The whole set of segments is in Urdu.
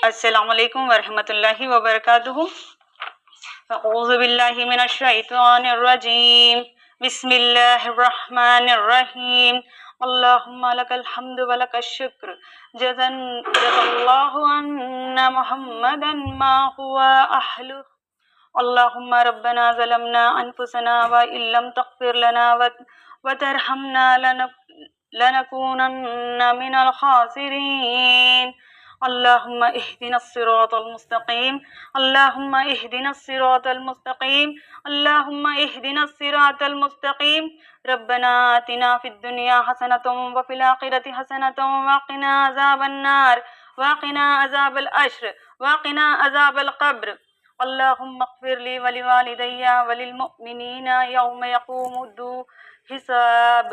السلام علیکم ورحمۃ اللہ وبرکاتہ۔ اعوذ باللہ من الشیطان الرجیم، بسم اللہ الرحمن الرحیم۔ اللہم لک الحمد ولک الشکر، جزا اللہ عنا محمدا ما هو اہلہ۔ اللہم ربنا ظلمنا انفسنا وان لم تغفر لنا وترحمنا لنکونن من الخاسرین۔ اللہم اہدنا الصراط المستقیم، اللہم اہدنا الصراط المستقیم، اللہم اہدنا الصراط المستقیم۔ ربنا آتنا فی الدنیا حسنۃ وفی الآخرۃ حسنۃ وقنا عذاب النار وقنا عذاب العشر وقنا عذاب القبر۔ اللہم اغفر لی ولوالدی وللمؤمنین یوم یقوم الحساب۔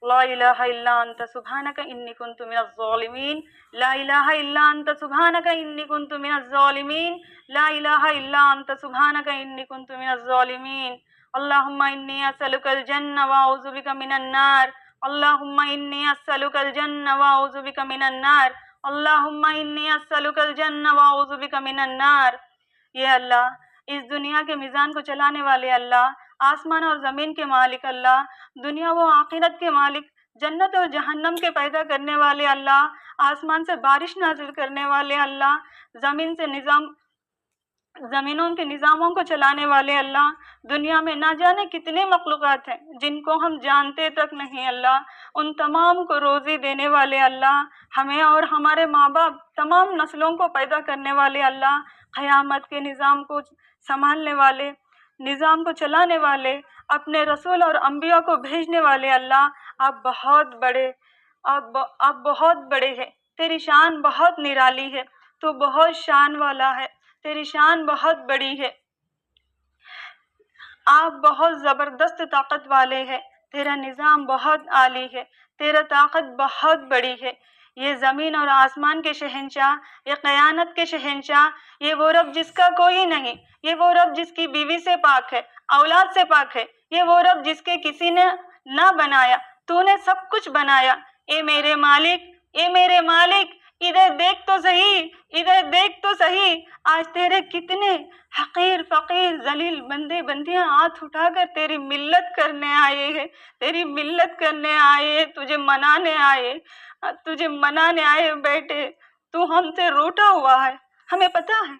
لا الہ الا انت سبحانک انی کنت من الظالمین، لا الہ الا انت سبحانک انی کنت من الظالمین، لا الہ الا انت سبحانک انی کنت من الظالمین۔ اللہم انی اسألک الجنہ واعوذ بک من النار، اللہم انی اسألک الجنہ واعوذ بک من النار، اللہم انی اسألک الجنہ واعوذ بک من النار۔ یہ اللہ، اس دنیا کے میزان کو چلانے والے اللہ، آسمان اور زمین کے مالک اللہ، دنیا و آخرت کے مالک، جنت اور جہنم کے پیدا کرنے والے اللہ، آسمان سے بارش نازل کرنے والے اللہ، زمینوں کے نظاموں کو چلانے والے اللہ۔ دنیا میں نہ جانے کتنے مخلوقات ہیں جن کو ہم جانتے تک نہیں اللہ، ان تمام کو روزی دینے والے اللہ، ہمیں اور ہمارے ماں باپ تمام نسلوں کو پیدا کرنے والے اللہ، قیامت کے نظام کو سنبھالنے والے، نظام کو چلانے والے، اپنے رسول اور انبیاء کو بھیجنے والے اللہ، آپ بہت بڑے، آپ بہت بڑے ہیں، تیری شان بہت نرالی ہے، تو بہت شان والا ہے، تیری شان بہت بڑی ہے، آپ بہت زبردست طاقت والے ہیں، تیرا نظام بہت عالی ہے، تیرا طاقت بہت بڑی ہے۔ یہ زمین اور آسمان کے شہنشاہ، یہ قیانت کے شہنشاہ، یہ وہ رب جس کا کوئی نہیں، یہ وہ رب جس کی بیوی سے پاک ہے، اولاد سے پاک ہے، یہ وہ رب جس کے کسی نے نہ بنایا، تو نے سب کچھ بنایا۔ اے میرے مالک، اے میرے مالک، ادھر دیکھ تو صحیح، ادھر دیکھ تو صحیح، آج تیرے کتنے حقیر فقیر ذلیل بندے بندیاں ہاتھ اٹھا کر تیری ملت کرنے آئے ہیں، تیری ملت کرنے آئے، تجھے منانے آئے بیٹے، تو ہم سے روٹا ہوا ہے، ہمیں پتہ ہے۔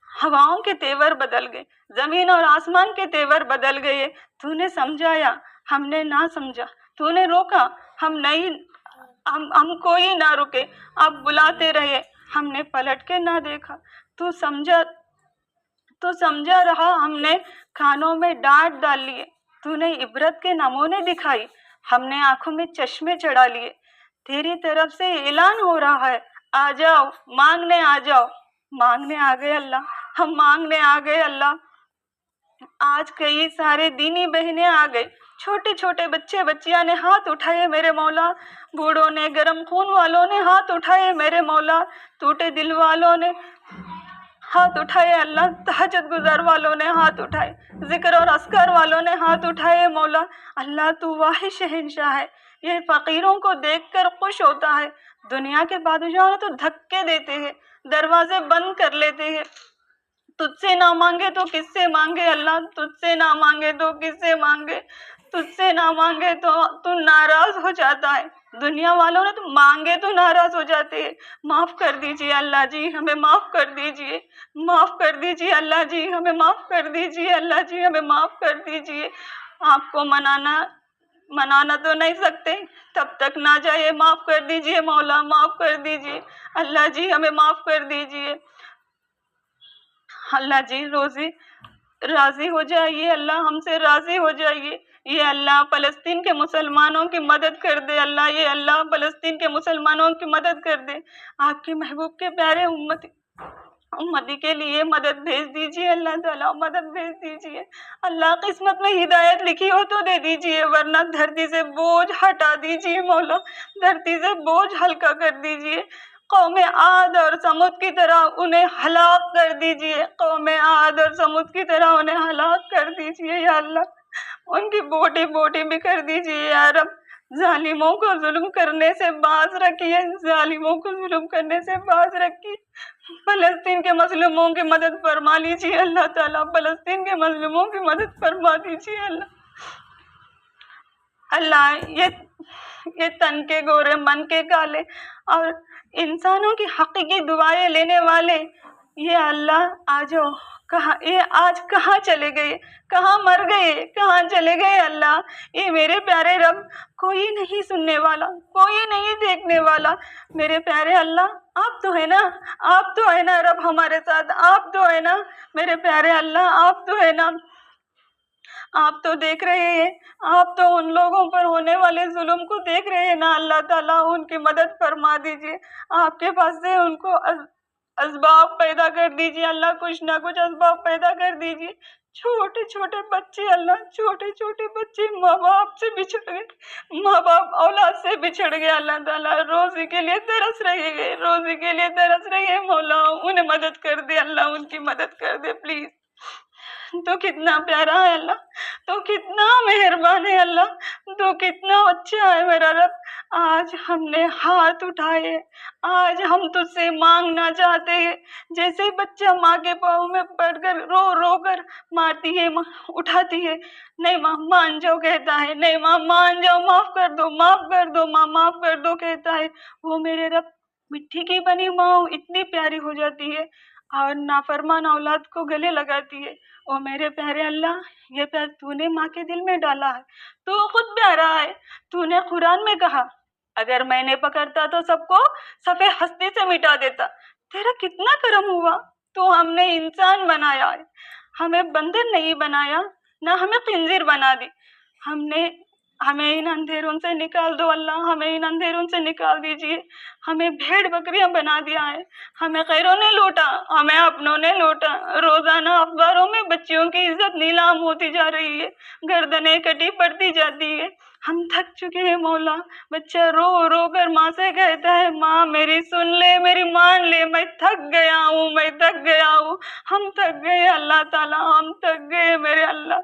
ہواؤں کے تیور بدل گئے، زمین اور آسمان کے تیور بدل گئے، تو نے سمجھایا، ہم نے نہ سمجھا، تو نے روکا، ہم کوئی نہ رکے، آپ بلاتے رہے، ہم نے پلٹ کے نہ دیکھا، تو سمجھا رہا، ہم نے کانوں میں ڈانٹ ڈال لیے، تو نے عبرت کے نمونے دکھائی، ہم نے آنکھوں میں چشمے چڑھا لیے۔ تیری طرف سے اعلان ہو رہا ہے، آ جاؤ، مانگنے آ جاؤ۔ مانگنے آ گئے اللہ، ہم مانگنے آ گئے اللہ۔ آج کئی سارے دینی بہنیں آ گئے، چھوٹے چھوٹے بچے بچیاں نے ہاتھ اٹھائے میرے مولا، بوڑھوں نے، گرم خون والوں نے ہاتھ اٹھائے میرے مولا، ٹوٹے دل والوں نے ہاتھ اٹھائے اللہ، تہجد گزار والوں نے ہاتھ اٹھائے، ذکر اور اذکار والوں نے ہاتھ اٹھائے مولا۔ اللہ تو واحد شہنشاہ ہے، یہ فقیروں کو دیکھ کر خوش ہوتا ہے۔ دنیا کے بادشاہوں تو دھکے دیتے ہیں، دروازے بند کر لیتے ہیں، تجھ سے نہ مانگے تو کس سے مانگے اللہ، تجھ سے نہ مانگے تو کس سے مانگے، تجھ سے نہ مانگے تو ناراض ہو جاتا ہے۔ دنیا والوں نے تو مانگے تو ناراض ہو جاتے ہیں۔ معاف کر دیجئے اللہ جی، ہمیں معاف کر دیجئے، معاف کر دیجئے اللہ جی، ہمیں معاف کر دیجئے اللہ جی، ہمیں معاف کر دیجئے۔ آپ کو منانا تو نہیں سکتے، تب تک نہ جائے، معاف کر دیجئے مولا، معاف کر دیجئے اللہ جی، ہمیں معاف کر دیجئے اللہ جی۔ راضی ہو جائیے اللہ، ہم سے راضی ہو جائیے۔ یہ اللہ فلسطین کے مسلمانوں کی مدد کر دے اللہ، یہ اللہ فلسطین کے مسلمانوں کی مدد کر دے۔ آپ کے محبوب کے پیارے امتی کے لیے مدد بھیج دیجئے اللہ تعالیٰ، مدد بھیج دیجئے اللہ۔ قسمت میں ہدایت لکھی ہو تو دے دیجئے، ورنہ دھرتی سے بوجھ ہٹا دیجئے مولا، دھرتی سے بوجھ ہلکا کر دیجئے۔ قوم عاد اور سمود کی طرح انہیں ہلاک کر دیجئے، قوم عاد اور سمود کی طرح انہیں ہلاک کر دیجئے یا اللہ، ان کی بوٹی بوٹی بھی کر دیجئے یا رب۔ ظالموں کو ظلم کرنے سے باز رکھیے، ظالموں کو ظلم کرنے سے باز رکھیے۔ فلسطین کے مظلوموں کی مدد فرما لیجیے اللہ تعالیٰ، فلسطین کے مظلوموں کی مدد فرما دیجیے اللہ۔ اللہ یہ تن کے گورے من کے کالے اور انسانوں کی حقیقی دعائیں لینے والے، یہ اللہ آ جاؤ، یہ آج کہاں چلے گئے، کہاں مر گئے، کہاں چلے گئے اللہ؟ یہ میرے پیارے رب، کوئی نہیں سننے والا، کوئی نہیں دیکھنے والا، میرے پیارے اللہ آپ تو ہے نا، آپ تو ہے نا رب ہمارے ساتھ، آپ تو ہے نا میرے پیارے اللہ، آپ تو ہے نا، آپ تو دیکھ رہے ہیں، آپ تو ان لوگوں پر ہونے والے ظلم کو دیکھ رہے ہیں نا اللہ تعالیٰ، ان کی مدد فرما دیجیے، آپ کے پاس سے ان کو اسباب پیدا کر دیجیے اللہ، کچھ نہ کچھ اسباب پیدا کر دیجیے۔ چھوٹے چھوٹے بچے اللہ، چھوٹے چھوٹے بچے ماں باپ سے بچھڑ گئے، ماں باپ اولاد سے بچھڑ گئے اللہ تعالیٰ، روزی کے لیے ترس رہے گئے، روزی کے لیے ترس رہے ہیں مولا، انہیں مدد کر دے اللہ، ان کی مدد کر دے پلیز۔ تو کتنا پیارا ہے اللہ، تو کتنا مہربان ہے اللہ، تو کتنا اچھا ہے میرا رب۔ آج ہم نے ہاتھ اٹھائے، آج ہم تجھ سے مانگنا چاہتے ہیں، جیسے بچہ ماں کے پاؤں میں پڑ کر رو رو کر مارتی ہے، اٹھاتی ہے، نہیں ماں مان جاؤ کہتا ہے، نہیں ماں مان جاؤ، معاف کر دو، معاف کر دو ماں، معاف کر دو کہتا ہے، وہ میرے رب مٹی کی بنی ماں اتنی پیاری ہو جاتی ہے اور نافرمان اولاد کو گلے لگاتی ہے۔ او میرے پیارے اللہ، یہ پیار تو نے ماں کے دل میں ڈالا ہے، تو خود پیارا ہے، تو نے قرآن میں کہا اگر میں نے پکڑتا تو سب کو صفحے ہستی سے مٹا دیتا۔ تیرا کتنا کرم ہوا، تو ہم نے انسان بنایا ہے، ہمیں بندر نہیں بنایا، نہ ہمیں خنزیر بنا دی، ہمیں ان اندھیروں سے نکال دو اللہ، ہمیں ان اندھیروں سے نکال دیجیے، ہمیں بھیڑ بکریاں بنا دیا ہے، ہمیں غیروں نے لوٹا، ہمیں اپنوں نے لوٹا، روزانہ اخباروں میں بچیوں کی عزت نیلام ہوتی جا رہی ہے، گردنیں کٹی پڑتی جاتی ہے، ہم تھک چکے ہیں مولا، بچہ رو رو کر ماں سے کہتا ہے ماں میری سن لے، میری مان لے، میں تھک گیا ہوں، میں تھک گیا ہوں، ہم تھک گئے اللہ تعالیٰ، ہم تھک گئے میرے اللہ،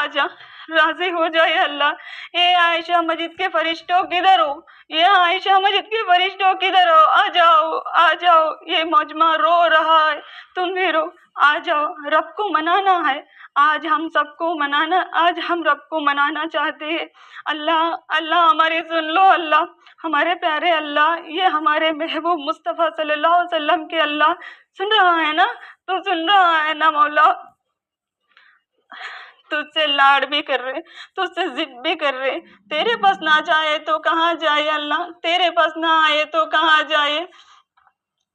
آجا راضی ہو جائے اللہ۔ اے عائشہ مسجد کے فرشتوں کدھر ہو، یہ عائشہ مسجد کے فرشتوں کدھر ہو، آ جاؤ آ جاؤ، یہ مجمع رو رہا ہے، تم بھی رو، آ جاؤ، رب کو منانا ہے، آج ہم سب کو منانا، آج ہم رب کو منانا چاہتے ہیں اللہ، اللہ ہماری سن لو اللہ، ہمارے پیارے اللہ، یہ ہمارے محبوب مصطفیٰ صلی اللہ علیہ وسلم کے اللہ سن رہا ہے نا، تو سن رہا ہے نا مولا، تجھ سے لاڑ بھی کر رہے، تجھ سے ضد بھی کر رہے، تیرے پاس نہ جائے تو کہاں جائے اللہ، تیرے پاس نہ آئے تو کہاں جائے۔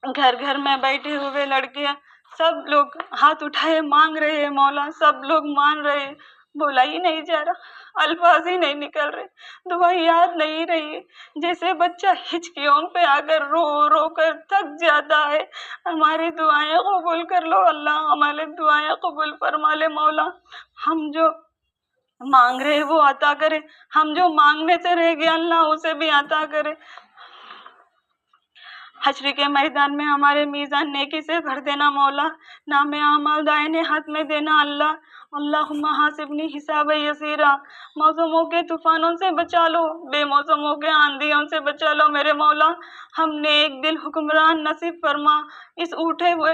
گھر گھر میں بیٹھے ہوئے لڑکیاں سب لوگ ہاتھ اٹھائے مانگ رہے ہیں مولا، سب لوگ مان رہے ہیں، بولا ہی نہیں جا رہا، الفاظ ہی نہیں نکل رہے، دعا یاد نہیں رہی، جیسے بچہ ہچکیوں پہ آ کر رو رو کر تھک جاتا ہے۔ ہماری دعائیں قبول کر لو اللہ، ہماری دعائیں قبول فرما لے مولا، ہم جو مانگ رہے وہ عطا کرے، ہم جو مانگنے سے رہ گئے اللہ اسے بھی عطا کرے۔ حشر کے میدان میں ہمارے میزان نیکی سے بھر دینا مولا، نام اعمال دائنے ہاتھ میں دینا اللہ، اللہم حاسبنی حساب یسیرا، موسموں کے طوفانوں سے بچا لو، بے موسموں کے آندھیوں سے بچا لو میرے مولا، ہم نے ایک دل حکمران نصیب فرما، اس اٹھے ہوئے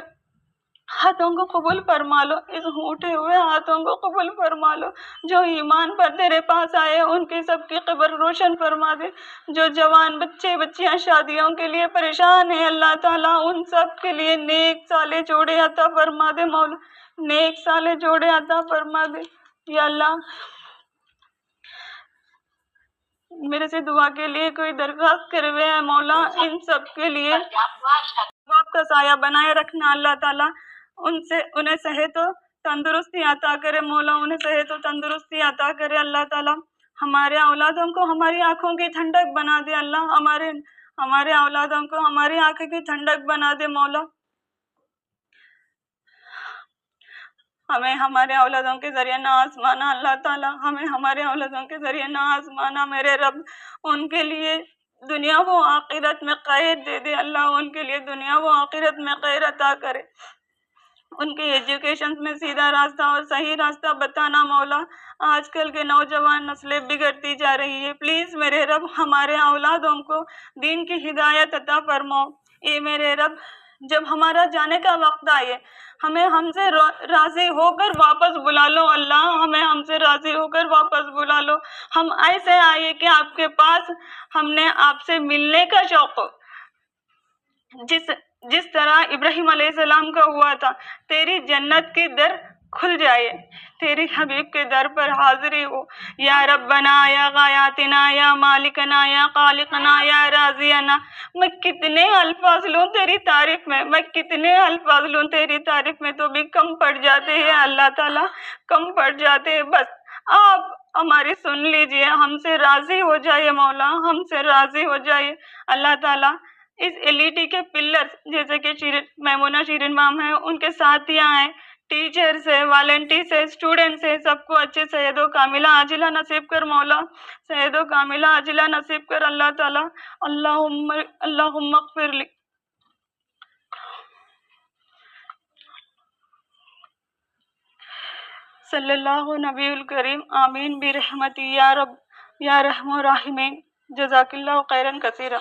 ہاتھوں کو قبول فرما لو، اس اٹھے ہوئے ہاتھوں کو قبول فرما لو، جو ایمان پر تیرے پاس آئے ان کی سب کی قبر روشن فرما دے، جو جوان بچے بچیاں شادیوں کے لیے پریشان ہیں اللہ تعالیٰ ان سب کے لیے نیک سالے جوڑے عطا فرما دے مولا، نیک سالے جوڑے عطا فرما دے یا اللہ۔ میرے سے دعا کے لیے کوئی درخواست کرے ہوئے ہے مولا، ان سب کے لیے آپ کا سایہ بنائے رکھنا اللہ تعالیٰ، انہیں صحت و تندرستی عطا کرے مولا، انہیں صحت و تندرستی عطا کرے اللہ تعالیٰ، ہمارے اولادوں کو ہماری آنکھوں کی ٹھنڈک بنا دے اللہ، ہمارے اولادوں کو ہماری آنکھوں کی ٹھنڈک بنا دے مولا، ہمیں ہمارے اولادوں کے ذریعے نہ آزمانا اللہ تعالیٰ، ہمیں ہمارے اولادوں کے ذریعے نہ آزمانا میرے رب، ان کے لیے دنیا و آخرت میں خیر دے دے اللہ، ان کے لیے دنیا و آخرت میں خیر عطا کرے۔ ان کے ایجوکیشن میں سیدھا راستہ اور صحیح راستہ بتانا مولا. آج کل کے نوجوان نسلیں بگڑتی جا رہی ہے. پلیز میرے رب ہمارے اولادوں کو دین کی ہدایت عطا فرماؤ. اے میرے رب جب ہمارا جانے کا وقت آئے ہمیں ہم سے راضی ہو کر واپس بلا لو. اللہ ہمیں ہم سے راضی ہو کر واپس بلا لو. ہم ایسے آئے کہ آپ کے پاس ہم نے آپ سے ملنے کا شوق ہو. جس طرح ابراہیم علیہ السلام کا ہوا تھا. تیری جنت کی در کھل جائے, تیری حبیب کے در پر حاضری ہو. یا ربنا یا غایاتنا یا مالکنا یا خالقنا یا رازینا. میں کتنے الفاظ لوں تیری تعریف میں, میں کتنے الفاظ لوں تیری تعریف میں, تو بھی کم پڑ جاتے ہیں اللہ تعالیٰ, کم پڑ جاتے ہیں. بس آپ ہماری سن لیجئے, ہم سے راضی ہو جائے مولا, ہم سے راضی ہو جائے اللہ تعالیٰ. اس ایلٹی کے پلر جیسے کہ میمونہ شیرین مام ہیں, ان کے ساتھیاں ہیں, ٹیچرز ہیں, والنٹیرز ہیں, اسٹوڈنٹس ہیں, سب کو اچھے صحت و کاملہ عاجلہ نصیب کر مولا, صحت و کاملہ عاجلہ نصیب کر اللہ تعالیٰ. اللہم اغفر لی. صلی اللہ نبی الکریم. آمین برحمتی یا رب یا رحم الراحمین. جزاک اللہ خیرا کثیرا.